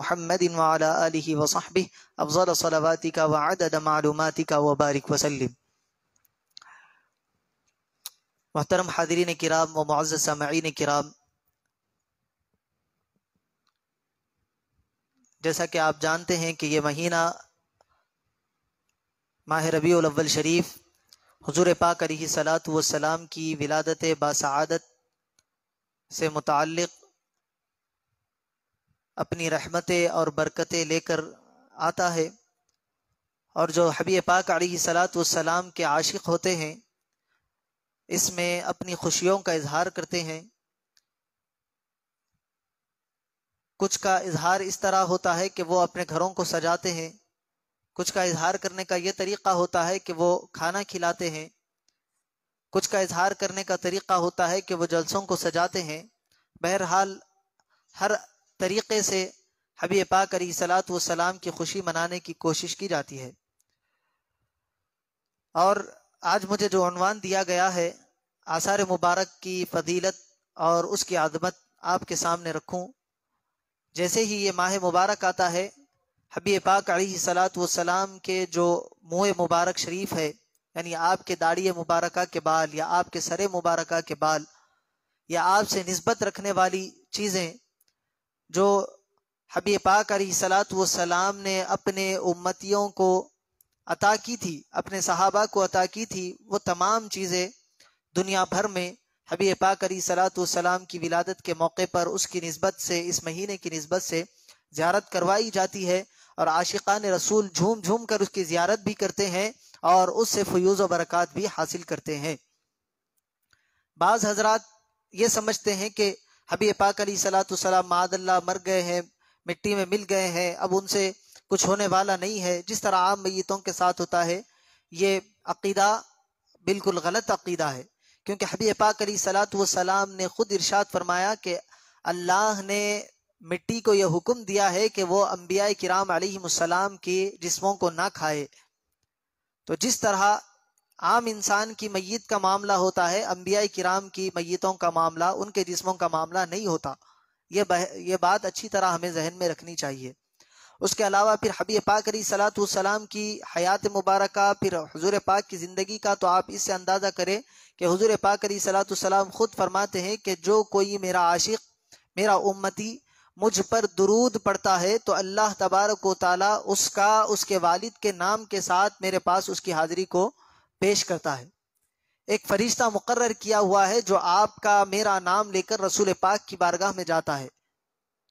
محمد وعلى آلہ وصحبہ افضل صلواتک وعدد معلوماتک وبارک وسلم۔ محترم حاضرین کرام و معزز سامعین کرام، جیسا کہ آپ جانتے ہیں کہ یہ مہینہ ماہ ربیع الاول شریف حضور پاک علیہ الصلاۃ والسلام کی ولادت باسعادت سے متعلق اپنی رحمتیں اور برکتیں لے کر آتا ہے، اور جو حبیب پاک علیہ الصلاۃ والسلام کے عاشق ہوتے ہیں اس میں اپنی خوشیوں کا اظہار کرتے ہیں۔ کچھ کا اظہار اس طرح ہوتا ہے کہ وہ اپنے گھروں کو سجاتے ہیں، کچھ کا اظہار کرنے کا یہ طریقہ ہوتا ہے کہ وہ کھانا کھلاتے ہیں، کچھ کا اظہار کرنے کا طریقہ ہوتا ہے کہ وہ جلسوں کو سجاتے ہیں۔ بہرحال ہر طریقے سے حبیب پاک علیہ الصلاۃ والسلام کی خوشی منانے کی کوشش کی جاتی ہے۔ اور آج مجھے جو عنوان دیا گیا ہے آثار مبارک کی فضیلت اور اس کی عظمت آپ کے سامنے رکھوں۔ جیسے ہی یہ ماہ مبارک آتا ہے، حبیب پاک علیہ الصلاۃ والسلام کے جو منہ مبارک شریف ہے، یعنی آپ کے داڑھی مبارکہ کے بال یا آپ کے سر مبارکہ کے بال یا آپ سے نسبت رکھنے والی چیزیں جو حبیب پاک علیہ الصلاۃ والسلام نے اپنے امتیوں کو عطا کی تھی، اپنے صحابہ کو عطا کی تھی، وہ تمام چیزیں دنیا بھر میں حبیب پاک علیہ الصلاۃ والسلام کی ولادت کے موقع پر اس کی نسبت سے، اس مہینے کی نسبت سے زیارت کروائی جاتی ہے، اور عاشقان رسول جھوم جھوم کر اس کی زیارت بھی کرتے ہیں اور اس سے فیوز و برکات بھی حاصل کرتے ہیں۔ بعض حضرات یہ سمجھتے ہیں کہ حبیب پاک علیہ الصلاۃ والسلام معاذ اللہ مر گئے ہیں، مٹی میں مل گئے ہیں، اب ان سے کچھ ہونے والا نہیں ہے، جس طرح عام میتوں کے ساتھ ہوتا ہے۔ یہ عقیدہ بالکل غلط عقیدہ ہے، کیونکہ حبیب پاک علیہ الصلاۃ والسلام نے خود ارشاد فرمایا کہ اللہ نے مٹی کو یہ حکم دیا ہے کہ وہ انبیاء کرام علیہم السلام کی جسموں کو نہ کھائے۔ تو جس طرح عام انسان کی میت کا معاملہ ہوتا ہے، انبیاء کرام کی میتوں کا معاملہ، ان کے جسموں کا معاملہ نہیں ہوتا۔ یہ بات اچھی طرح ہمیں ذہن میں رکھنی چاہیے۔ اس کے علاوہ پھر حبیب پاک علیہ الصلاۃ والسلام کی حیات مبارکہ، پھر حضور پاک کی زندگی کا تو آپ اس سے اندازہ کریں کہ حضور پاک علیہ الصلاۃ والسلام خود فرماتے ہیں کہ جو کوئی میرا عاشق، میرا امتی مجھ پر درود پڑھتا ہے تو اللہ تبارک و تعالیٰ اس کا اس کے والد کے نام کے ساتھ میرے پاس اس کی حاضری کو پیش کرتا ہے۔ ایک فرشتہ مقرر کیا ہوا ہے جو آپ کا میرا نام لے کر رسول پاک کی بارگاہ میں جاتا ہے،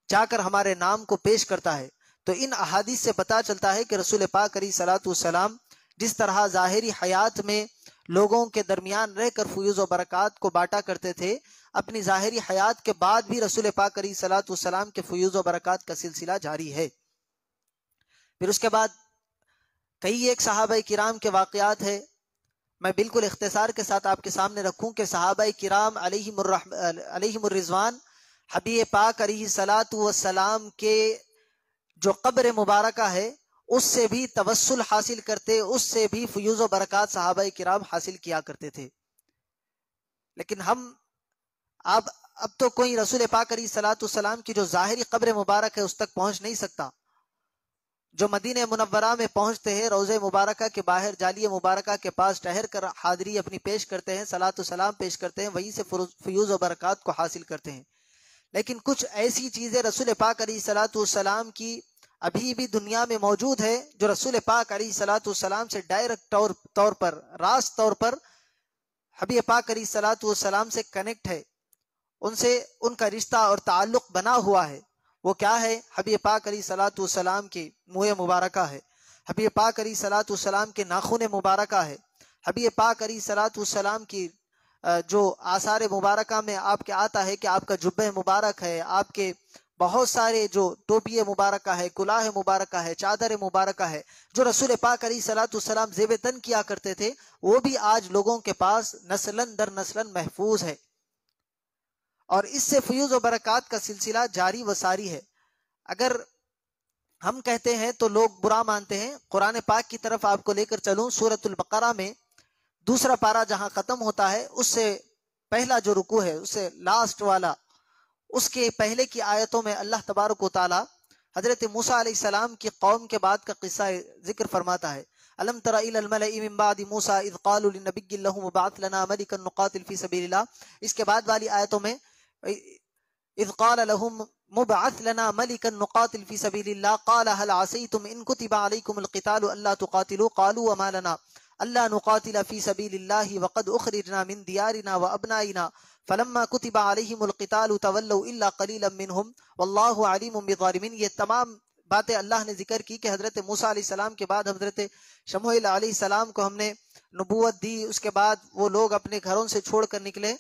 جا کر ہمارے نام کو پیش کرتا ہے۔ تو ان احادیث سے پتہ چلتا ہے کہ رسول پاک علیہ الصلاۃ والسلام جس طرح ظاہری حیات میں لوگوں کے درمیان رہ کر فیوز و برکات کو بانٹا کرتے تھے، اپنی ظاہری حیات کے بعد بھی رسول پاک علیہ الصلاۃ والسلام کے فیوز و برکات کا سلسلہ جاری ہے۔ پھر اس کے بعد کئی ایک صحابہ کرام کے واقعات ہیں، میں بالکل اختصار کے ساتھ آپ کے سامنے رکھوں کہ صحابہ کرام علیہم الرضوان حبیب پاک علیہ الصلاۃ والسلام کے جو قبر مبارکہ ہے اس سے بھی توسل حاصل کرتے، اس سے بھی فیوز و برکات صحابہ کرام حاصل کیا کرتے تھے۔ لیکن ہم اب تو کوئی رسول پاک علیہ الصلاۃ والسلام کی جو ظاہری قبر مبارک ہے اس تک پہنچ نہیں سکتا۔ جو مدینہ منورہ میں پہنچتے ہیں، روضہ مبارکہ کے باہر جالی مبارکہ کے پاس ٹھہر کر حاضری اپنی پیش کرتے ہیں، صلاۃ و سلام پیش کرتے ہیں، وہیں سے فیوز و برکات کو حاصل کرتے ہیں۔ لیکن کچھ ایسی چیزیں رسول پاک علیہ الصلاۃ والسلام کی ابھی بھی دنیا میں موجود ہے جو رسول پاک علیہ الصلاۃ والسلام سے ڈائریکٹ طور پر، راست طور پر حبیب پاک علیہ الصلاۃ والسلام سے کنیکٹ ہے، ان سے ان کا رشتہ اور تعلق بنا ہوا ہے۔ وہ کیا ہے؟ حبیب پاک علیہ الصلاۃ والسلام کی منہ مبارکہ ہے، حبیب پاک علیہ الصلاۃ والسلام کے ناخن مبارکہ ہے، حبیب پاک علیہ الصلاۃ والسلام کی جو آثار مبارکہ میں آپ کے آتا ہے کہ آپ کا جبہ مبارک ہے، آپ کے بہت سارے جو ٹوپی مبارکہ ہے، کلاه مبارکہ ہے، چادر مبارکہ ہے، جو رسول پاک علیہ الصلاۃ والسلام زیب تن کیا کرتے تھے، وہ بھی آج لوگوں کے پاس نسلاً در نسلاً محفوظ ہے، اور اس سے فیوز و برکات کا سلسلہ جاری و ساری ہے۔ اگر ہم کہتے ہیں تو لوگ برا مانتے ہیں۔ قرآن پاک کی طرف آپ کو لے کر چلوں، سورۃ البقرہ میں دوسرا پارہ جہاں ختم ہوتا ہے، اس سے پہلا جو رکوع ہے، اس سے لاسٹ والا، اس کے پہلے کی آیتوں میں اللہ تبارک و تعالی حضرت موسیٰ علیہ السلام کی قوم کے بعد کا قصہ ذکر فرماتا ہے، الم تر الی الملأ من بعد موسیٰ اذ قالوا لنبی لہ ابعث لنا ملکا نقاتل فی سبیل اللہ۔ اس کے بعد والی آیتوں میں اذ قال لهم مبعث لنا ملکا نقاتل فی سبیل اللہ قال هل عصیتم ان کتب علیکم القتال الا تقاتلوا قالوا وما لنا الا نقاتل فی سبیل اللہ وقد اخرجنا من دیارنا وابنائنا فلما كتب عليهم القتال تولوا الا قليلا منهم والله عليم بالظالمين۔ یہ تمام باتیں اللہ نے ذکر کی کہ حضرت موسیٰ علیہ السلام کے بعد حضرت شموئیل علیہ السلام کو ہم نے نبوت دی، اس کے بعد وہ لوگ اپنے گھروں سے چھوڑ کر نکلے۔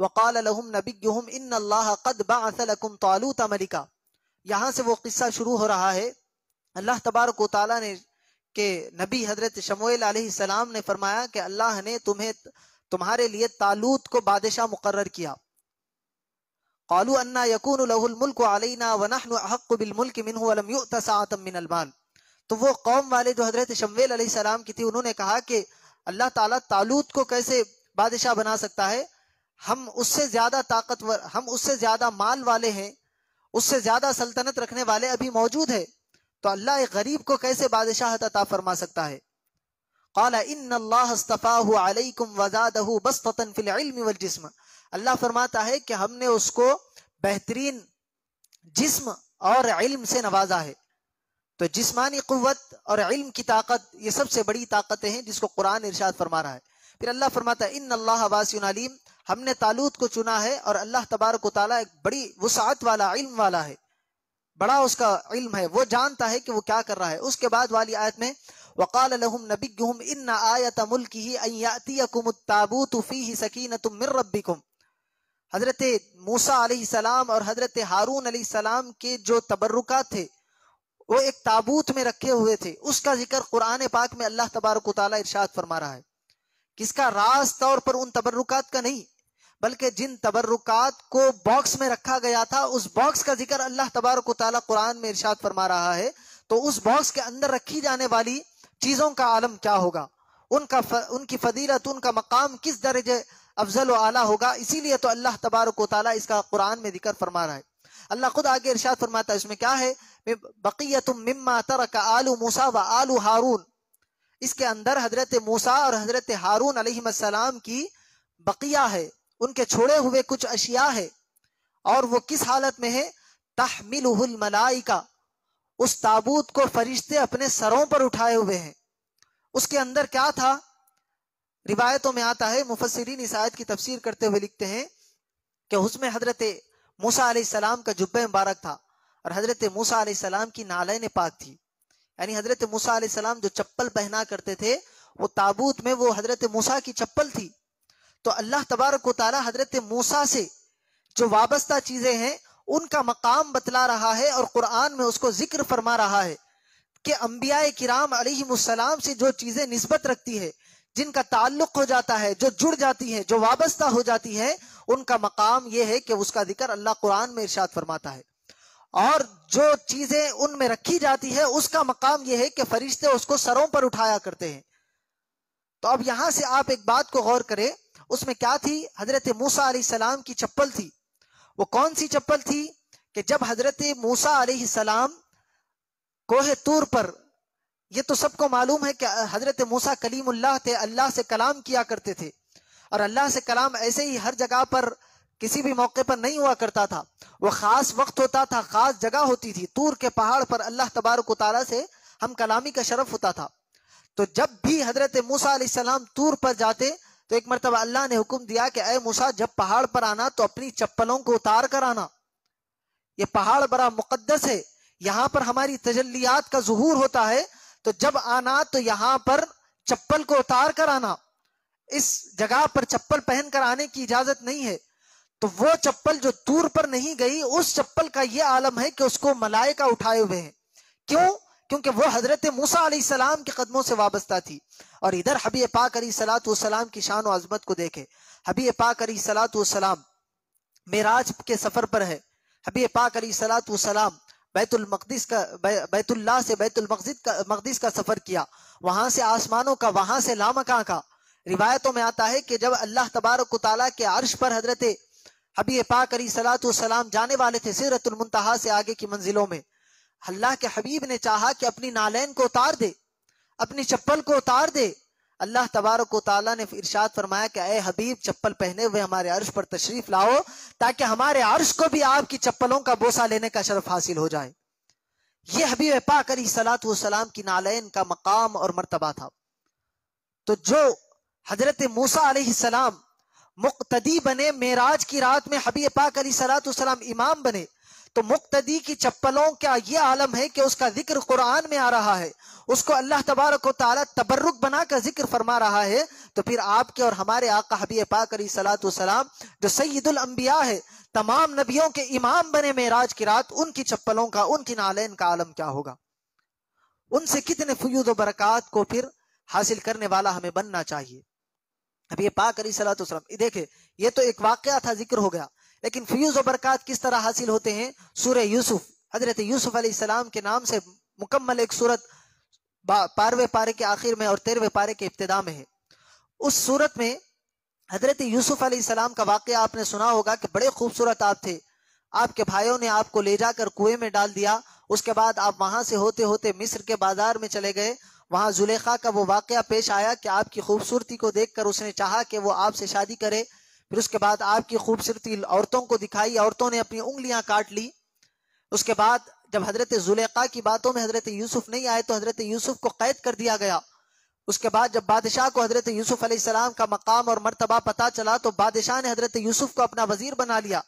وقال لهم نبيهم ان الله قد بعث لكم طالوت ملكا، یہاں سے وہ قصہ شروع ہو رہا ہے۔ اللہ تبارک و تعالیٰ نے کہ نبی حضرت شموئیل علیہ السلام نے فرمایا کہ اللہ نے تمہارے لیے طالوت کو بادشاہ مقرر کیا۔ قالوا انا يكون له الملك علينا ونحن احق بالملك منه ولم يؤت ساعة من المال۔ تو وہ قوم والے جو حضرت شموئیل علیہ السلام کی تھی، انہوں نے کہا کہ اللہ تعالیٰ طالوت کو کیسے بادشاہ بنا سکتا ہے، ہم اس سے زیادہ طاقتور، ہم اس سے زیادہ مال والے ہیں، اس سے زیادہ سلطنت رکھنے والے ابھی موجود ہے، تو اللہ ایک غریب کو کیسے بادشاہت عطا فرما سکتا ہے۔ قال ان اللہ اصطفاہ علیکم وزادہ بسطۃ فی العلم والجسم، اللہ فرماتا ہے کہ ہم نے اس کو بہترین جسم اور علم سے نوازا ہے۔ تو جسمانی قوت اور علم کی طاقت یہ سب سے بڑی طاقتیں ہیں جس کو قرآن ارشاد فرما رہا ہے۔ پھر اللہ فرماتا ہے ان اللہ واسع علیم، ہم نے طالوت کو چنا ہے اور اللہ تبارک و تعالیٰ ایک بڑی وسعت والا علم والا ہے، بڑا اس کا علم ہے، وہ جانتا ہے کہ وہ کیا کر رہا ہے۔ اس کے بعد والی آیت میں وقال لهم نبيهم ان آیۃ ملکہ ان یأتیکم التابوت فیہ سکینۃ من ربکم، حضرت موسیٰ علیہ السلام اور حضرت ہارون علیہ السلام کے جو تبرکات تھے وہ ایک تابوت میں رکھے ہوئے تھے، اس کا ذکر قرآن پاک میں اللہ تبارک و تعالیٰ ارشاد فرما رہا ہے۔ کس کا؟ راز طور پر ان تبرکات کا نہیں، بلکہ جن تبرکات کو باکس میں رکھا گیا تھا اس باکس کا ذکر اللہ تبارک و تعالیٰ قرآن میں ارشاد فرما رہا ہے۔ تو اس باکس کے اندر رکھی جانے والی چیزوں کا عالم کیا ہوگا، ان کی فضیلت، ان کا مقام کس درجے افضل و اعلیٰ ہوگا، اسی لیے تو اللہ تبارک و تعالیٰ اس کا قرآن میں ذکر فرما رہا ہے۔ اللہ خود آگے ارشاد فرماتا ہے، اس میں کیا ہے، بقیۃ مما ترک آل موسیٰ و آل ہارون، اس کے اندر حضرت موسیٰ اور حضرت ہارون علیہ السلام کی بقیہ ہے، ان کے چھوڑے ہوئے کچھ اشیاء ہے، اور وہ کس حالت میں ہے، تحملہ الملائکہ، اس تابوت کو فرشتے اپنے سروں پر اٹھائے ہوئے ہیں۔ اس کے اندر کیا تھا؟ روایتوں میں آتا ہے، مفسرین اس آیت کی تفسیر کرتے ہوئے لکھتے ہیں کہ اس میں حضرت موسیٰ علیہ السلام کا جبہ مبارک تھا اور حضرت موسیٰ علیہ السلام کی نالین پاک تھی، یعنی حضرت موسیٰ علیہ السلام جو چپل پہنا کرتے تھے وہ تابوت میں وہ حضرت موسیٰ کی چپل تھی۔ تو اللہ تبارک و تعالی حضرت موسیٰ سے جو وابستہ چیزیں ہیں ان کا مقام بتلا رہا ہے، اور قرآن میں اس کو ذکر فرما رہا ہے کہ انبیاء کرام علیہم السلام سے جو چیزیں نسبت رکھتی ہے، جن کا تعلق ہو جاتا ہے، جو جڑ جاتی ہے، جو وابستہ ہو جاتی ہے، ان کا مقام یہ ہے کہ اس کا ذکر اللہ قرآن میں ارشاد فرماتا ہے، اور جو چیزیں ان میں رکھی جاتی ہے اس کا مقام یہ ہے کہ فرشتے اس کو سروں پر اٹھایا کرتے ہیں۔ تو اب یہاں سے آپ ایک بات کو غور کریں، اس میں کیا تھی؟ حضرت موسیٰ علیہ السلام کی چپل تھی۔ وہ کون سی چپل تھی؟ کہ جب حضرت موسیٰ علیہ السلام کوہ طور پر، یہ تو سب کو معلوم ہے کہ حضرت موسیٰ کلیم اللہ تھے، اللہ سے کلام کیا کرتے تھے، اور اللہ سے کلام ایسے ہی ہر جگہ پر کسی بھی موقع پر نہیں ہوا کرتا تھا، وہ خاص وقت ہوتا تھا، خاص جگہ ہوتی تھی۔ طور کے پہاڑ پر اللہ تبارک و تعالیٰ سے ہم کلامی کا شرف ہوتا تھا۔ تو جب بھی حضرت موسیٰ علیہ السلام طور پر جاتے تو ایک مرتبہ اللہ نے حکم دیا کہ اے موسیٰ جب پہاڑ پر آنا تو اپنی چپلوں کو اتار کر آنا، یہ پہاڑ بڑا مقدس ہے، یہاں پر ہماری تجلیات کا ظہور ہوتا ہے، تو جب آنا تو یہاں پر چپل کو اتار کر آنا، اس جگہ پر چپل پہن کر آنے کی اجازت نہیں ہے۔ تو وہ چپل جو طور پر نہیں گئی، اس چپل کا یہ عالم ہے کہ اس کو ملائکہ اٹھائے ہوئے ہیں۔ کیوں؟ کیونکہ وہ حضرت موسیٰ علیہ السلام کے قدموں سے وابستہ تھی۔ اور ادھر حبیب پاک علیہ الصلوۃ والسلام کی شان و عظمت کو دیکھے۔ حبیب پاک علیہ الصلوۃ والسلام معراج کے سفر پر ہے۔ حبیب پاک علیہ الصلوۃ والسلام بیت اللہ سے بیت المقدس کا سفر کیا، وہاں سے آسمانوں کا، وہاں سے لامکاں کا۔ روایتوں میں آتا ہے کہ جب اللہ تبارک و تعالیٰ کے عرش پر حضرت حبیب پاک علیہ الصلوۃ والسلام جانے والے تھے، سدرۃ المنتہا سے آگے کی منزلوں میں، اللہ کے حبیب نے چاہا کہ اپنی نالین کو اتار دے، اپنی چپل کو اتار دے، اللہ تبارک و تعالیٰ نے ارشاد فرمایا کہ اے حبیب چپل پہنے ہوئے ہمارے عرش پر تشریف لاؤ تاکہ ہمارے عرش کو بھی آپ کی چپلوں کا بوسہ لینے کا شرف حاصل ہو جائے۔ یہ حبیب پاک علیہ الصلوۃ والسلام کی نالین کا مقام اور مرتبہ تھا۔ تو جو حضرت موسیٰ علیہ السلام مقتدی بنے، معراج کی رات میں حبیب پاک علیہ الصلوۃ والسلام امام بنے، تو مقتدی کی چپلوں کا یہ عالم ہے کہ اس کا ذکر قرآن میں آ رہا ہے، اس کو اللہ تبارک و تعالیٰ تبرک بنا کر ذکر فرما رہا ہے، تو پھر آپ کے اور ہمارے آقا حبیب پاک علیہ الصلوۃ والسلام جو سید الانبیاء ہے، تمام نبیوں کے امام بنے معراج کی رات، ان کی چپلوں کا، ان کی نالین کا عالم کیا ہوگا؟ ان سے کتنے فیوض و برکات کو پھر حاصل کرنے والا ہمیں بننا چاہیے۔ حبیب پاک علیہ الصلوۃ والسلام، دیکھیں یہ تو ایک واقعہ تھا، ذکر ہو گیا، لیکن فیوض و برکات کس طرح حاصل ہوتے ہیں؟ سورہ یوسف، حضرت یوسف علیہ السلام کے نام سے مکمل ایک سورت 12ویں پارے کے آخر میں اور 13ویں پارے کے ابتدا میں ہے۔ اس سورت میں حضرت یوسف علیہ السلام کا واقعہ آپ نے سنا ہوگا کہ بڑے خوبصورت آپ تھے، آپ کے بھائیوں نے آپ کو لے جا کر کنویں میں ڈال دیا، اس کے بعد آپ وہاں سے ہوتے ہوتے مصر کے بازار میں چلے گئے، وہاں زلیخا کا وہ واقعہ پیش آیا کہ آپ کی خوبصورتی کو دیکھ کر اس نے چاہا کہ وہ آپ سے شادی کرے، پھر اس کے بعد آپ کی خوبصورتی عورتوں کو دکھائی، عورتوں نے اپنی انگلیاں کاٹ لی۔ اس کے بعد جب حضرت زلیخا کی باتوں میں حضرت یوسف نہیں آئے تو حضرت یوسف کو قید کر دیا گیا۔ اس کے بعد جب بادشاہ کو حضرت یوسف علیہ السلام کا مقام اور مرتبہ پتہ چلا تو بادشاہ نے حضرت یوسف کو اپنا وزیر بنا لیا۔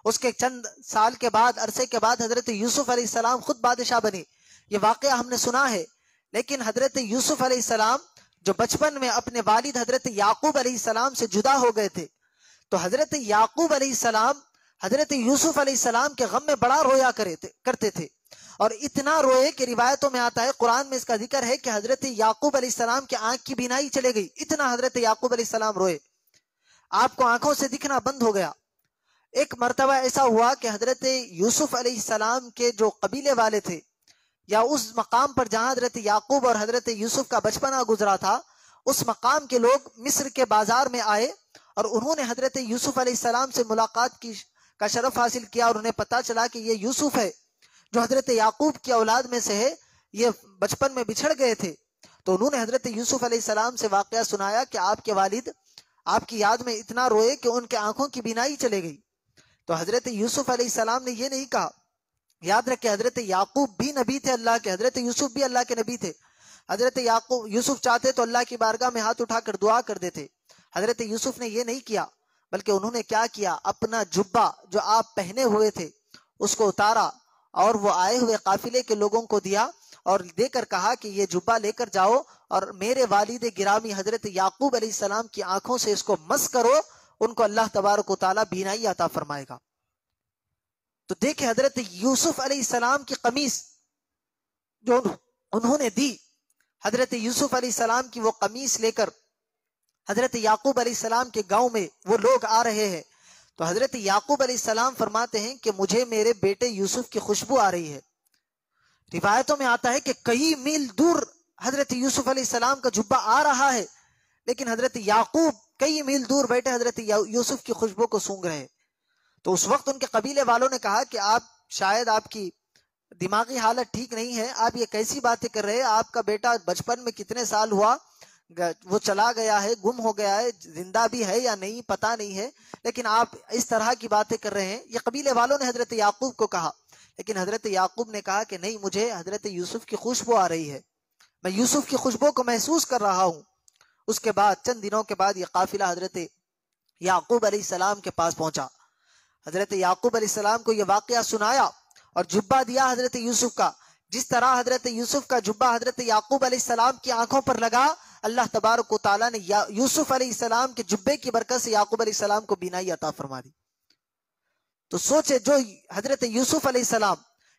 اس کے چند سال کے بعد، عرصے کے بعد حضرت یوسف علیہ السلام خود بادشاہ بنے۔ یہ واقعہ ہم نے سنا ہے، لیکن حضرت یوسف علیہ السلام جو بچپن میں اپنے والد حضرت یعقوب علیہ السلام سے جدا ہو گئے تھے، تو حضرت یعقوب علیہ السلام حضرت یوسف علیہ السلام کے غم میں بڑا رویا کرتے تھے، اور اتنا روئے کہ روایتوں میں آتا ہے، قرآن میں اس کا ذکر ہے کہ حضرت یعقوب علیہ السلام کی آنکھ کی بینائی چلے گئی، اتنا حضرت یعقوب علیہ السلام روئے، آپ کو آنکھوں سے دکھنا بند ہو گیا۔ ایک مرتبہ ایسا ہوا کہ حضرت یوسف علیہ السلام کے جو قبیلے والے تھے، یا اس مقام پر جہاں حضرت یعقوب اور حضرت یوسف کا بچپنا گزرا تھا، اس مقام کے لوگ مصر کے بازار میں آئے اور انہوں نے حضرت یوسف علیہ السلام سے ملاقات کا شرف حاصل کیا، اور انہیں پتا چلا کہ یہ یوسف ہے جو حضرت یعقوب کی اولاد میں سے ہے، یہ بچپن میں بچھڑ گئے تھے۔ تو انہوں نے حضرت یوسف علیہ السلام سے واقعہ سنایا کہ آپ کے والد آپ کی یاد میں اتنا روئے کہ ان کے آنکھوں کی بینائی چلے گئی۔ تو حضرت یوسف علیہ السلام نے یہ نہیں کہا، یاد رکھے حضرت یعقوب بھی نبی تھے اللہ کے، حضرت یوسف بھی اللہ کے نبی تھے۔ حضرت یوسف چاہتے تو اللہ کی بارگاہ میں ہاتھ اٹھا کر دعا کر دیتے، حضرت یوسف نے یہ نہیں کیا، بلکہ انہوں نے کیا کیا، اپنا جبہ جو آپ پہنے ہوئے تھے اس کو اتارا اور وہ آئے ہوئے قافلے کے لوگوں کو دیا، اور دے کر کہا کہ یہ جبہ لے کر جاؤ اور میرے والد گرامی حضرت یعقوب علیہ السلام کی آنکھوں سے اس کو مس کرو، ان کو اللہ تبارک و تعالیٰ بینائی عطا فرمائے گا۔ تو دیکھیں حضرت یوسف علیہ السلام کی قمیص جو انہوں نے دی، حضرت یوسف علیہ السلام کی وہ قمیص لے کر حضرت یعقوب علیہ السلام کے گاؤں میں وہ لوگ آ رہے ہیں، تو حضرت یعقوب علیہ السلام فرماتے ہیں کہ مجھے میرے بیٹے یوسف کی خوشبو آ رہی ہے۔ روایتوں میں آتا ہے کہ کئی میل دور حضرت یوسف علیہ السلام کا جبہ آ رہا ہے، لیکن حضرت یعقوب کئی میل دور بیٹھے حضرت یوسف کی خوشبو کو سونگ رہے۔ تو اس وقت ان کے قبیلے والوں نے کہا کہ آپ شاید آپ کی دماغی حالت ٹھیک نہیں ہے، آپ یہ کیسی باتیں کر رہے ہیں، آپ کا بیٹا بچپن میں کتنے سال ہوا وہ چلا گیا ہے، گم ہو گیا ہے، زندہ بھی ہے یا نہیں پتہ نہیں ہے، لیکن آپ اس طرح کی باتیں کر رہے ہیں۔ یہ قبیلے والوں نے حضرت یعقوب کو کہا، لیکن حضرت یعقوب نے کہا کہ نہیں، مجھے حضرت یوسف کی خوشبو آ رہی ہے، میں یوسف کی خوشبو کو محسوس کر رہا ہوں۔ اس کے بعد چند دنوں کے بعد یہ قافلہ حضرت یعقوب علیہ السلام کے پاس پہنچا، حضرت یعقوب علیہ السلام کو یہ واقعہ سنایا اور جبہ دیا حضرت یوسف کا۔ جس طرح حضرت یوسف کا جبہ حضرت یعقوب علیہ السلام کی آنکھوں پر لگا، اللہ تبارک و تعالیٰ نے یوسف علیہ السلام کے جبے کی برکت سے یعقوب علیہ السلام کو بینائی عطا فرما دی۔ تو سوچے جو حضرت یوسف علیہ السلام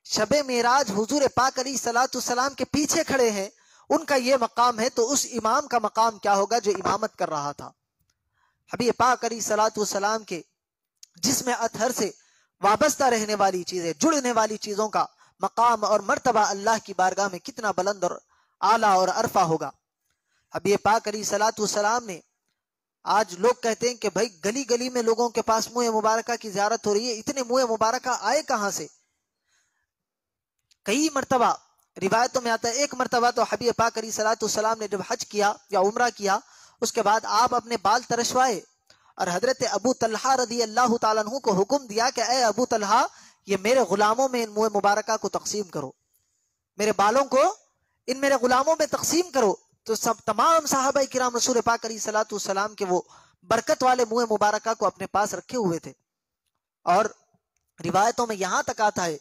شب معراج حضور پاک علیہ الصلوۃ والسلام کے پیچھے کھڑے ہیں، ان کا یہ مقام ہے، تو اس امام کا مقام کیا ہوگا جو امامت کر رہا تھا۔ حبیب پاک علیہ الصلوۃ والسلام کے جسم اطہر سے وابستہ رہنے والی چیزیں، جڑنے والی چیزوں کا مقام اور مرتبہ اللہ کی بارگاہ میں کتنا بلند اور اعلیٰ اور عرفہ ہوگا۔ حبیب پاک علیہ الصلوۃ والسلام نے، آج لوگ کہتے ہیں کہ بھائی گلی گلی میں لوگوں کے پاس منہ مبارکہ کی زیارت ہو رہی ہے، اتنے منہ مبارکہ آئے کہاں سے؟ کئی مرتبہ روایتوں میں آتا ہے، ایک مرتبہ تو حبیب پاک علیہ الصلوۃ والسلام نے جب حج کیا یا عمرہ کیا، اس کے بعد آپ اپنے بال ترشوائے اور حضرت ابو طلحہ رضی اللہ تعالیٰ عنہ کو حکم دیا کہ اے ابو طلحہ، یہ میرے غلاموں میں ان منہ مبارکہ کو تقسیم کرو، میرے بالوں کو ان میرے غلاموں میں تقسیم کرو۔ تو سب تمام صحابہ کرام رسول پاک علیہ الصلوۃ والسلام کے وہ برکت والے منہ مبارکہ کو اپنے پاس رکھے ہوئے تھے۔ اور روایتوں میں یہاں تک آتا ہے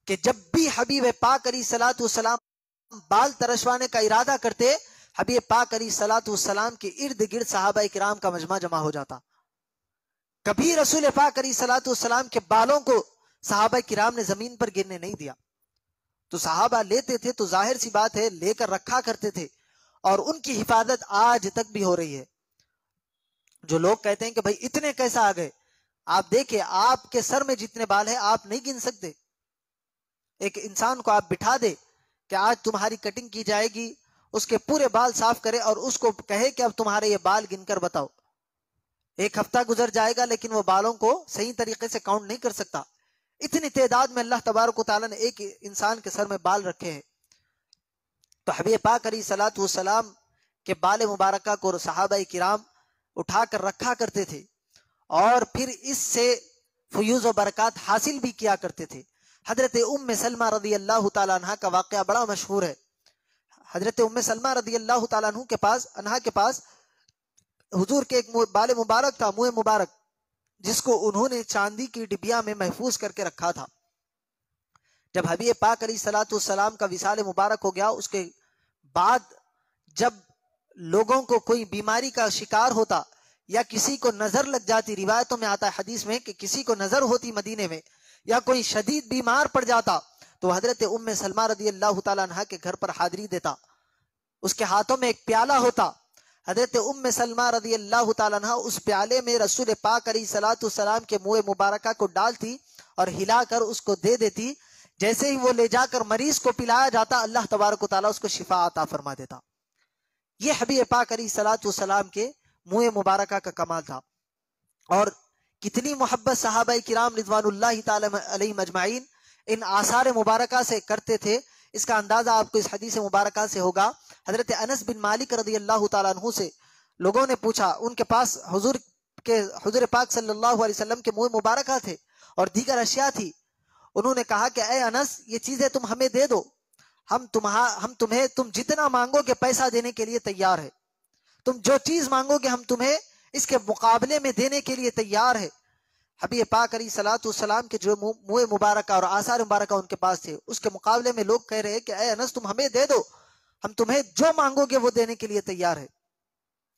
کہ جب بھی حبیب پاک علیہ الصلوۃ والسلام بال ترشوانے کا ارادہ کرتے، حبیب پاک علیہ الصلوۃ والسلام کے ارد گرد صحابہ کرام کا مجمع جمع ہو جاتا۔ کبھی رسول پاک علیہ الصلوۃ والسلام کے بالوں کو صحابہ کرام نے زمین پر گرنے نہیں دیا۔ تو صحابہ لیتے تھے تو ظاہر سی بات ہے لے کر رکھا کرتے تھے، اور ان کی حفاظت آج تک بھی ہو رہی ہے۔ جو لوگ کہتے ہیں کہ بھائی اتنے کیسا آ گئے، آپ دیکھیں آپ کے سر میں جتنے بال ہیں آپ نہیں گن سکتے۔ ایک انسان کو آپ بٹھا دے کہ آج تمہاری کٹنگ کی جائے گی، اس کے پورے بال صاف کرے اور اس کو کہے کہ اب تمہارے یہ بال گن کر بتاؤ، ایک ہفتہ گزر جائے گا لیکن وہ بالوں کو صحیح طریقے سے کاؤنٹ نہیں کر سکتا۔ اتنی تعداد میں اللہ تبارک و تعالیٰ نے ایک انسان کے سر میں بال رکھے ہیں۔ تو حبیب پاک علیہ الصلوۃ والسلام کے بال مبارکہ کو صحابہ کرام اٹھا کر رکھا کرتے تھے، اور پھر اس سے فیوز و برکات حاصل بھی کیا کرتے تھے۔ حضرت ام سلمہ رضی اللہ تعالیٰ عنہ کا واقعہ بڑا مشہور ہے۔ حضرت ام سلمہ رضی اللہ تعالیٰ عنہ کے پاس حضور کے ایک بال مبارک تھا، منہ مبارک، جس کو انہوں نے چاندی کی ڈبیا میں محفوظ کر کے رکھا تھا۔ جب حبیب پاک علیہ الصلوۃ والسلام کا وصال مبارک ہو گیا، اس کے بعد جب لوگوں کو کوئی بیماری کا شکار ہوتا یا کسی کو نظر لگ جاتی، روایتوں میں آتا ہے حدیث میں کہ کسی کو نظر ہوتی مدینے میں، یا کوئی شدید بیمار پڑ جاتا، تو حضرت ام سلمہ رضی اللہ تعالیٰ عنہ کے گھر پر حاضری دیتا۔ اس کے ہاتھوں میں ایک پیالہ ہوتا، حضرت ام سلمہ رضی اللہ تعالیٰ عنہ اس پیالے میں رسول پاک علیہ الصلوۃ والسلام کے منہ مبارکہ کو ڈالتی اور ہلا کر اس کو دے دیتی۔ جیسے ہی وہ لے جا کر مریض کو پلایا جاتا، اللہ تبارک و تعالیٰ اس کو شفا عطا فرما دیتا۔ یہ حبیب پاک علیہ الصلوۃ والسلام کے منہ مبارکہ کا کمال تھا۔ اور کتنی محبت صحابہ کرام رضوان اللہ تعالی علیہم اجمعین ان آثار مبارکہ سے کرتے تھے، اس کا اندازہ آپ کو اس حدیث مبارکہ سے ہوگا۔ حضرت انس بن مالک رضی اللہ تعالیٰ عنہ سے لوگوں نے پوچھا، ان کے پاس حضور پاک صلی اللہ علیہ وسلم کے منہ مبارکہ تھے اور دیگر اشیاء تھی۔ انہوں نے کہا کہ اے انس، یہ چیزیں تم ہمیں دے دو، ہم تمہیں تم جتنا مانگو گے پیسہ دینے کے لیے تیار ہے، تم جو چیز مانگو گے ہم تمہیں اس کے مقابلے میں دینے کے لیے تیار ہے۔ حبیب پاک علیہ الصلوۃ والسلام کے جو منہ مبارکہ اور آثار مبارکہ ان کے پاس تھے، اس کے مقابلے میں لوگ کہہ رہے کہ اے انس تم ہمیں دے دو، ہم تمہیں جو مانگو گے وہ دینے کے لیے تیار ہے۔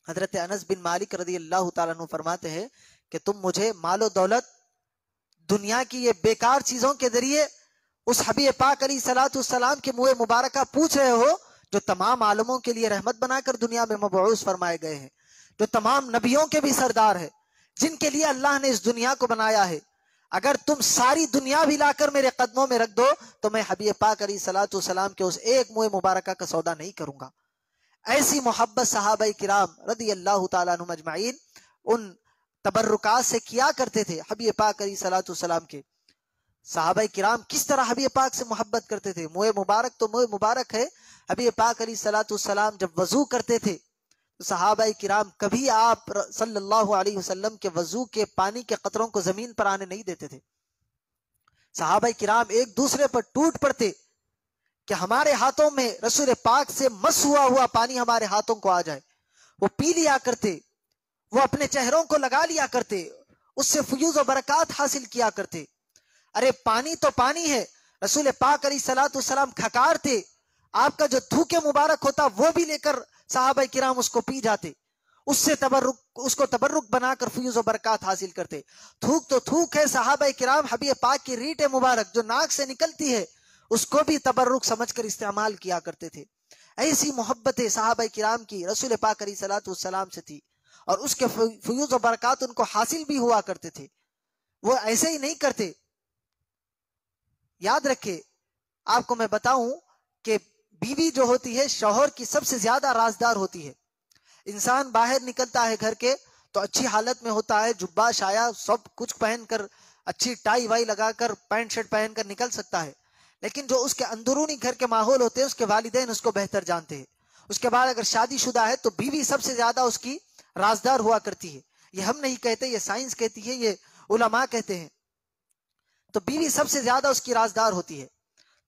حضرت انس بن مالک رضی اللہ تعالیٰ عنہ فرماتے ہیں کہ تم مجھے مال و دولت، دنیا کی یہ بیکار چیزوں کے ذریعے اس حبیب پاک علیہ الصلوۃ والسلام کے منہ مبارکہ پوچھ رہے ہو، جو تمام عالموں کے لیے رحمت بنا کر دنیا میں مبعوث فرمائے گئے ہیں، جو تمام نبیوں کے بھی سردار ہے، جن کے لیے اللہ نے اس دنیا کو بنایا ہے۔ اگر تم ساری دنیا بھی لا کر میرے قدموں میں رکھ دو تو میں حبیب پاک علیہ الصلوۃ والسلام کے اس ایک منہ مبارکہ کا سودا نہیں کروں گا۔ ایسی محبت صحابہ کرام رضی اللہ تعالیٰ عنہم اجمعین ان تبرکات سے کیا کرتے تھے۔ حبیب پاک علیہ الصلوۃ والسلام کے صحابہ کرام کس طرح حبیب پاک سے محبت کرتے تھے۔ منہ مبارک تو منہ مبارک ہے، حبیب پاک علیہ الصلوۃ والسلام جب وضو کرتے تھے تو صحابہ کرام کبھی آپ صلی اللہ علیہ وسلم کے وضو کے پانی کے قطروں کو زمین پر آنے نہیں دیتے تھے۔ صحابہ کرام ایک دوسرے پر ٹوٹ پڑتے کہ ہمارے ہاتھوں میں رسول پاک سے مس ہوا پانی ہمارے ہاتھوں کو آ جائے، وہ پی لیا کرتے، وہ اپنے چہروں کو لگا لیا کرتے، اس سے فیوز و برکات حاصل کیا کرتے۔ ارے پانی تو پانی ہے، رسول پاک علیہ الصلوۃ والسلام کھکار تھے، آپ کا جو تھوک مبارک ہوتا وہ بھی لے کر صحابہ کرام اس کو پی جاتے، اس کو تبرک بنا کر فیوز و برکات حاصل کرتے۔ تھوک تو تھوک ہے، صحابہ کرام حبیب پاک کی ریٹ مبارک جو ناک سے نکلتی ہے اس کو بھی تبرک سمجھ کر استعمال کیا کرتے تھے۔ ایسی محبت صحابہ کرام کی رسول پاک علیہ الصلوۃ والسلام سے تھی، اور اس کے فیوز و برکات ان کو حاصل بھی ہوا کرتے تھے۔ وہ ایسے ہی نہیں کرتے۔ یاد رکھے، آپ کو میں بتاؤں کہ بیوی جو ہوتی ہے شوہر کی سب سے زیادہ رازدار ہوتی ہے۔ انسان باہر نکلتا ہے گھر کے تو اچھی حالت میں ہوتا ہے، جبہ شایا سب کچھ پہن کر، اچھی ٹائی وائی لگا کر، پینٹ شرٹ پہن کر نکل سکتا ہے، لیکن جو اس کے اندرونی گھر کے ماحول ہوتے ہیں اس کے والدین اس کو بہتر جانتے ہیں. اس کے بعد اگر شادی شدہ ہے تو بیوی سب سے زیادہ اس کی رازدار ہوا کرتی ہے. یہ ہم نہیں کہتے، یہ سائنس کہتی ہے، یہ علماء کہتے ہیں. تو بیوی سب سے زیادہ اس کی رازدار ہوتی ہے.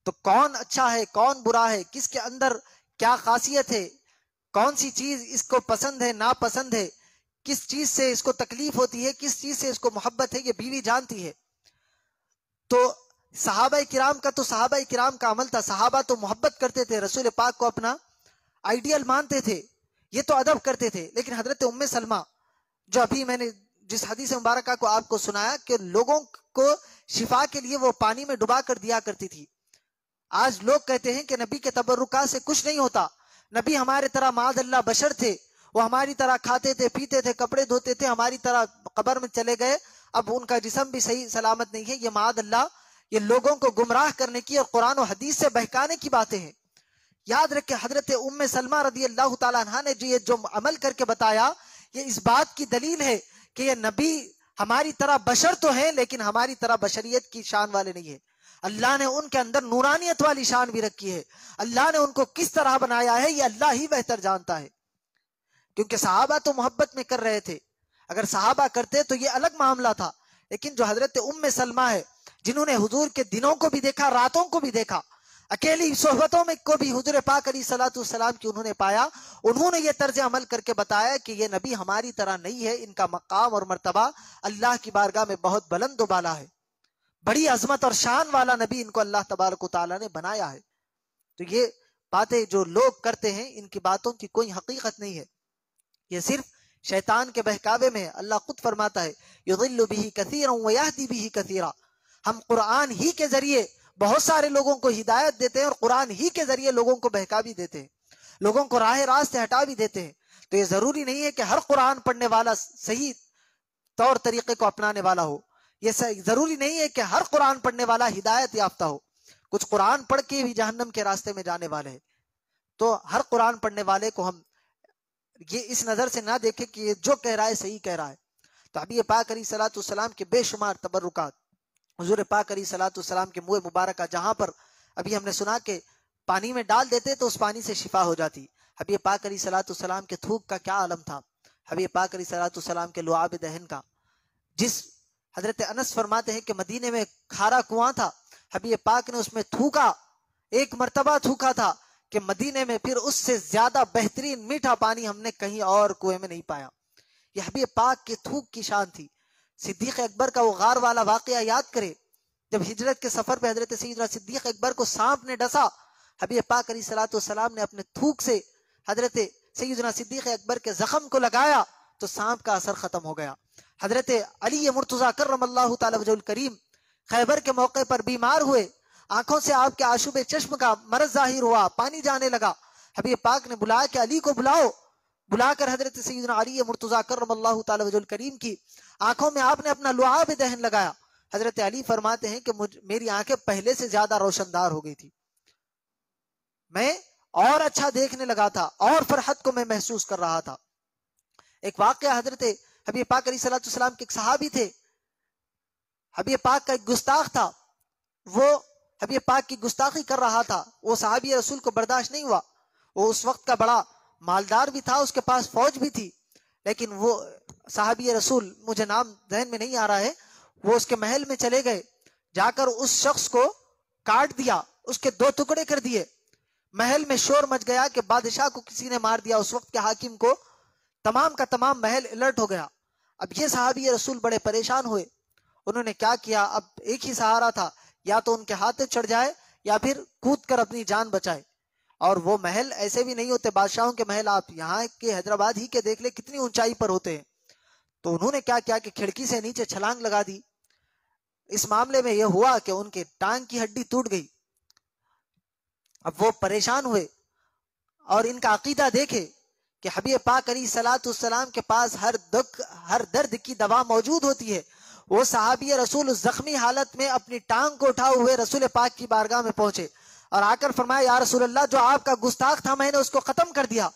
تو کون اچھا ہے، کون برا ہے، کس کے اندر کیا خاصیت ہے، کون سی چیز اس کو پسند ہے، ناپسند ہے، کس چیز سے اس کو تکلیف ہوتی ہے، کس چیز سے اس کو محبت ہے، یہ بیوی جانتی ہے. تو صحابہ کرام کا عمل تھا. صحابہ تو محبت کرتے تھے، رسول پاک کو اپنا آئیڈیل مانتے تھے، یہ تو ادب کرتے تھے. لیکن حضرت ام سلمہ، جو ابھی میں نے جس حدیث مبارکہ کو آپ کو سنایا کہ لوگوں کو شفا کے لیے وہ پانی میں ڈبا کر دیا کرتی تھی. آج لوگ کہتے ہیں کہ نبی کے تبرکات سے کچھ نہیں ہوتا، نبی ہمارے طرح معاذ اللہ بشر تھے، وہ ہماری طرح کھاتے تھے، پیتے تھے، کپڑے دھوتے تھے، ہماری طرح قبر میں چلے گئے، اب ان کا جسم بھی صحیح سلامت نہیں ہے. یہ معاذ اللہ، یہ لوگوں کو گمراہ کرنے کی اور قرآن و حدیث سے بہکانے کی باتیں ہیں. یاد رکھیں حضرت ام سلمہ رضی اللہ تعالیٰ عنہ نے یہ جو عمل کر کے بتایا، یہ اس بات کی دلیل ہے کہ یہ نبی ہماری طرح بشر تو ہیں لیکن ہماری طرح بشریت کی شان والے نہیں ہیں. اللہ نے ان کے اندر نورانیت والی شان بھی رکھی ہے. اللہ نے ان کو کس طرح بنایا ہے یہ اللہ ہی بہتر جانتا ہے. کیونکہ صحابہ تو محبت میں کر رہے تھے، اگر صحابہ کرتے تو یہ الگ معاملہ تھا. لیکن جو حضرت ام سلمہ ہے، جنہوں نے حضور کے دنوں کو بھی دیکھا، راتوں کو بھی دیکھا، اکیلی صحبتوں میں کو بھی حضور پاک علیہ الصلوۃ والسلام کی انہوں نے پایا، انہوں نے یہ طرز عمل کر کے بتایا کہ یہ نبی ہماری طرح نہیں ہے، ان کا مقام اور مرتبہ اللہ کی بارگاہ میں بہت بلند و بالا ہے، بڑی عظمت اور شان والا نبی ان کو اللہ تبارک و تعالیٰ نے بنایا ہے. تو یہ باتیں جو لوگ کرتے ہیں ان کی باتوں کی کوئی حقیقت نہیں ہے، یہ صرف شیطان کے بہکاوے میں. اللہ خود فرماتا ہے یضل بہ کثیرا ویہدی بہ کثیرا، ہم قرآن ہی کے ذریعے بہت سارے لوگوں کو ہدایت دیتے ہیں اور قرآن ہی کے ذریعے لوگوں کو بہکا بھی دیتے ہیں، لوگوں کو راہ راست سے ہٹا بھی دیتے ہیں. تو یہ ضروری نہیں ہے کہ ہر قرآن پڑھنے والا صحیح طور طریقے کو اپنانے والا ہو، یہ ضروری نہیں ہے کہ ہر قرآن پڑھنے والا ہدایت یافتہ ہو. کچھ قرآن پڑھ کے بھی جہنم کے راستے میں جانے والے ہیں. تو ہر قرآن پڑھنے والے کو ہم یہ اس نظر سے نہ دیکھیں کہ یہ جو کہہ رہا ہے صحیح کہہ رہا ہے. تو ابھی پاک علیہ الصلوۃ والسلام کے بے شمار تبرکات، حضور پاک علیہ الصلوۃ والسلام کے منہ مبارکہ جہاں پر ابھی ہم نے سنا کہ پانی میں ڈال دیتے تو اس پانی سے شفا ہو جاتی، حبیب پاک علیہ الصلوۃ والسلام کے تھوک کا کیا عالم تھا، حبیب پاک علیہ الصلوۃ والسلام کے لعاب دہن کا. جس حضرت انس فرماتے ہیں کہ مدینے میں کھارا کنواں تھا، حبیب پاک نے اس میں تھوکا، ایک مرتبہ تھوکا تھا کہ مدینے میں پھر اس سے زیادہ بہترین میٹھا پانی ہم نے کہیں اور کنویں میں نہیں پایا. یہ حبیب پاک کے تھوک کی شان تھی. صدیق اکبر کا وہ غار والا واقعہ یاد کرے، جب ہجرت کے سفر پہ حضرت سیدنا صدیق اکبر کو سانپ نے ڈسا، حبیب پاک علیہ الصلوۃ والسلام نے اپنے تھوک سے حضرت سیدنا صدیق اکبر کے زخم کو لگایا تو سانپ کا اثر ختم ہو گیا. حضرت علی مرتضیٰ کرم اللہ تعالی وجہ الکریم خیبر کے موقع پر بیمار ہوئے، آنکھوں سے آپ کے آشوب چشم کا مرض ظاہر ہوا، پانی جانے لگا. حبیب پاک نے بلایا کہ علی کو بلاؤ، بلا کر حضرت سیدنا علی مرتضیٰ کرم اللہ تعالی وجہ الکریم کی آنکھوں میں آپ نے اپنا لعاب دہن لگایا. حضرت علی فرماتے ہیں کہ میری آنکھیں پہلے سے زیادہ روشندار ہو گئی تھی، میں اور اچھا دیکھنے لگا تھا اور فرحت کو میں محسوس کر رہا تھا. ایک واقعہ حضرت حبیب پاک علیہ الصلوۃ والسلام کے ایک صحابی تھے، حبیب پاک کا ایک گستاخ تھا، وہ حبیب پاک کی گستاخی کر رہا تھا. وہ صحابی رسول کو برداشت نہیں ہوا، وہ اس وقت کا بڑا مالدار بھی تھا، اس کے پاس فوج بھی تھی، لیکن وہ صحابی رسول، مجھے نام ذہن میں نہیں آ رہا ہے، وہ اس کے محل میں چلے گئے، جا کر اس شخص کو کاٹ دیا، اس کے 2 ٹکڑے کر دیے. محل میں شور مچ گیا کہ بادشاہ کو کسی نے مار دیا، اس وقت کے حاکم کو. تمام کا تمام محل الرٹ ہو گیا. اب یہ صحابی رسول بڑے پریشان ہوئے. انہوں نے کیا کیا؟ اب ایک ہی سہارا تھا، یا تو ان کے ہاتھ چڑھ جائے یا پھر کود کر اپنی جان بچائے. اور وہ محل ایسے بھی نہیں ہوتے، بادشاہوں کے محل آپ یہاں کے حیدرآباد ہی کے دیکھ لے کتنی اونچائی پر ہوتے ہیں. تو انہوں نے کیا کیا کہ کھڑکی سے نیچے چھلانگ لگا دی. اس معاملے میں یہ ہوا کہ ان کے ٹانگ کی ہڈی ٹوٹ گئی. اب وہ پریشان ہوئے اور ان کا عقیدہ دیکھے کہ حبیب پاک علیہ الصلوۃ والسلام کے پاس ہر درد کی دوا موجود ہوتی ہے. وہ صحابی رسول اس زخمی حالت میں اپنی ٹانگ کو اٹھائے ہوئے رسول پاک کی بارگاہ میں پہنچے اور آ کر فرمایا یا رسول اللہ، جو آپ کا گستاخ تھا میں نے اس کو ختم کر دیا،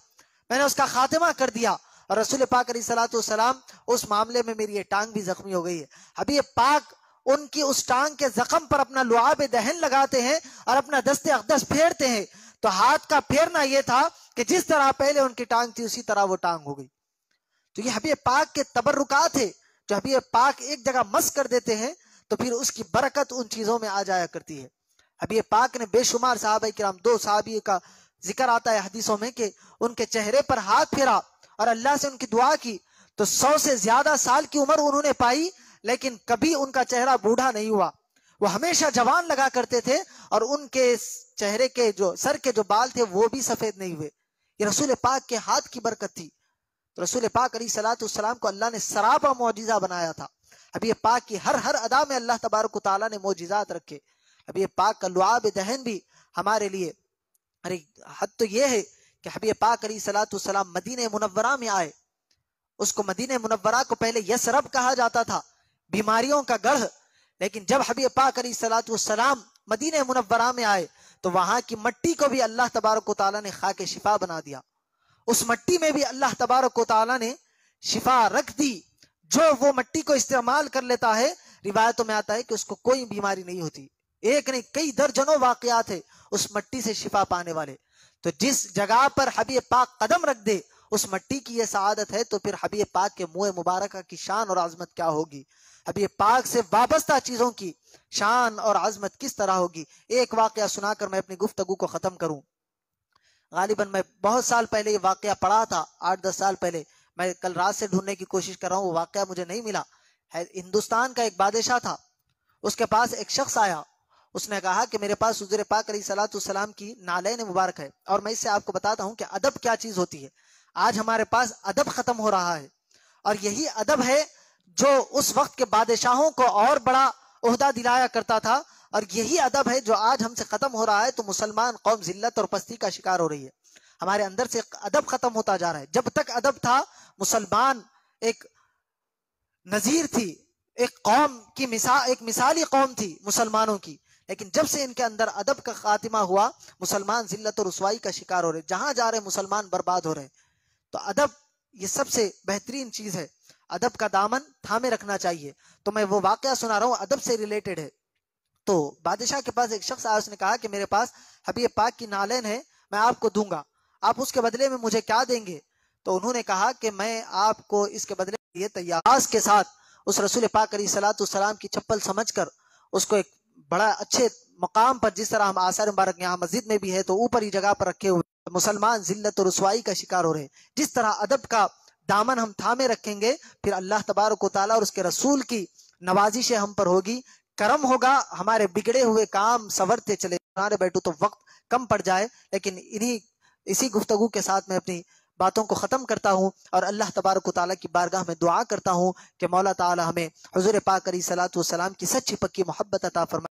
میں نے اس کا خاتمہ کر دیا. اور رسول پاک علیہ الصلوۃ والسلام اس معاملے میں میری یہ ٹانگ بھی زخمی ہو گئی ہے. حبیب پاک ان کی اس ٹانگ کے زخم پر اپنا لعاب دہن لگاتے ہیں اور اپنا دست اقدس پھیرتے ہیں، تو ہاتھ کا پھیرنا یہ تھا کہ جس طرح پہلے ان کی ٹانگ تھی اسی طرح وہ ٹانگ ہو گئی۔ تو یہ حبیب پاک کے تبرکات ہے، جو حبیب پاک ایک جگہ مس کر دیتے ہیں تو پھر اس کی برکت ان چیزوں میں آ جایا کرتی ہے۔ حبیب پاک نے بے شمار صحابہ کرام، 2 صحابی کا ذکر آتا ہے حدیثوں میں کہ ان کے چہرے پر ہاتھ پھیرا اور اللہ سے ان کی دعا کی تو 100 سے زیادہ سال کی عمر انہوں نے پائی، لیکن کبھی ان کا چہرہ بوڑھا نہیں ہوا، وہ ہمیشہ جوان لگا کرتے تھے، اور ان کے چہرے کے سر کے جو بال تھے وہ بھی سفید نہیں ہوئے۔ یہ رسول پاک کے ہاتھ کی برکت تھی۔ تو رسول پاک علیہ الصلوۃ والسلام کو اللہ نے سراپا معجزہ بنایا تھا۔ حبیب پاک کی ہر ادا میں اللہ تبارک و تعالیٰ نے معجزات رکھے۔ حبیب پاک کا لعاب دہن بھی ہمارے لیے حد تو یہ ہے کہ حبیب پاک علیہ الصلوۃ والسلام مدینہ منورہ میں آئے، اس کو مدینہ منورہ کو پہلے یثرب کہا جاتا تھا، بیماریوں کا گڑھ، لیکن جب حبیب پاک علیہ الصلوۃ والسلام مدینہ منورہ میں آئے تو وہاں کی مٹی کو بھی اللہ تبارک و تعالیٰ نے خاک شفا بنا دیا، اس مٹی میں بھی اللہ تبارک و تعالیٰ نے شفا رکھ دی۔ جو وہ مٹی کو استعمال کر لیتا ہے، روایتوں میں آتا ہے کہ اس کو کوئی بیماری نہیں ہوتی، ایک نہیں کئی درجنوں واقعات ہے اس مٹی سے شفا پانے والے۔ تو جس جگہ پر حبیب پاک قدم رکھ دے اس مٹی کی یہ سعادت ہے، تو پھر حبیب پاک کے منہ مبارکہ کی شان اور عظمت کیا ہوگی، حبیب پاک سے وابستہ چیزوں کی شان اور عظمت کس طرح ہوگی۔ ایک واقعہ سنا کر میں اپنی گفتگو کو ختم کروں۔ غالباً میں بہت سال پہلے یہ واقعہ پڑھا تھا، 8-10 سال پہلے، میں کل رات سے ڈھونڈنے کی کوشش کر رہا ہوں، وہ واقعہ مجھے نہیں ملا۔ ہندوستان کا ایک بادشاہ تھا، اس کے پاس ایک شخص آیا، اس نے کہا کہ میرے پاس حضور پاک علیہ الصلوۃ والسلام کی نعلین مبارک ہے، اور میں اس سے آپ کو بتاتا ہوں کہ ادب کیا چیز ہوتی ہے۔ آج ہمارے پاس ادب ختم ہو رہا ہے، اور یہی ادب ہے جو اس وقت کے بادشاہوں کو اور بڑا عہدہ دلایا کرتا تھا، اور یہی ادب ہے جو آج ہم سے ختم ہو رہا ہے، تو مسلمان قوم ذلت اور پستی کا شکار ہو رہی ہے۔ ہمارے اندر سے ادب ختم ہوتا جا رہا ہے۔ جب تک ادب تھا مسلمان ایک نظیر تھی، ایک قوم کی ایک مثالی قوم تھی مسلمانوں کی، لیکن جب سے ان کے اندر ادب کا خاتمہ ہوا، مسلمان ذلت اور رسوائی کا شکار ہو رہے، جہاں جا رہے مسلمان برباد ہو رہے۔ تو ادب یہ سب سے بہترین چیز ہے، ادب کا دامن تھامے رکھنا چاہیے۔ تو میں وہ واقعہ سنا رہا ہوں، ادب سے ریلیٹڈ ہے۔ تو بادشاہ کے پاس ایک شخص آیا، اس نے کہا کہ میرے پاس حبیب پاک کی نعلین ہے، میں آپ کو دوں گا، آپ اس کے بدلے میں مجھے کیا دیں گے؟ تو انہوں نے کہا کہ میں آپ کو اس کے بدلے میں یہ تیار کے ساتھ اس رسول پاک علیہ الصلوۃ والسلام کی چپل سمجھ کر اس کو ایک بڑا اچھے مقام پر، جس طرح ہم آثار مبارک یہاں مسجد میں بھی ہے تو اوپر ہی جگہ پر رکھے ہوئے، مسلمان ذلت و رسوائی کا شکار ہو رہے۔ جس طرح ادب کا دامن ہم تھامے رکھیں گے، پھر اللہ تبارک و تعالیٰ اور اس کے رسول کی نوازشیں ہم پر ہوگی، کرم ہوگا، ہمارے بگڑے ہوئے کام سنورتے چلے۔ بیٹھو تو وقت کم پڑ جائے، لیکن اسی گفتگو کے ساتھ میں اپنی باتوں کو ختم کرتا ہوں، اور اللہ تبارک و تعالیٰ کی بارگاہ میں دعا کرتا ہوں کہ مولا تعالیٰ ہمیں حضور پاک علیہ الصلوۃ والسلام کی سچی پکی محبت عطا فرمائے۔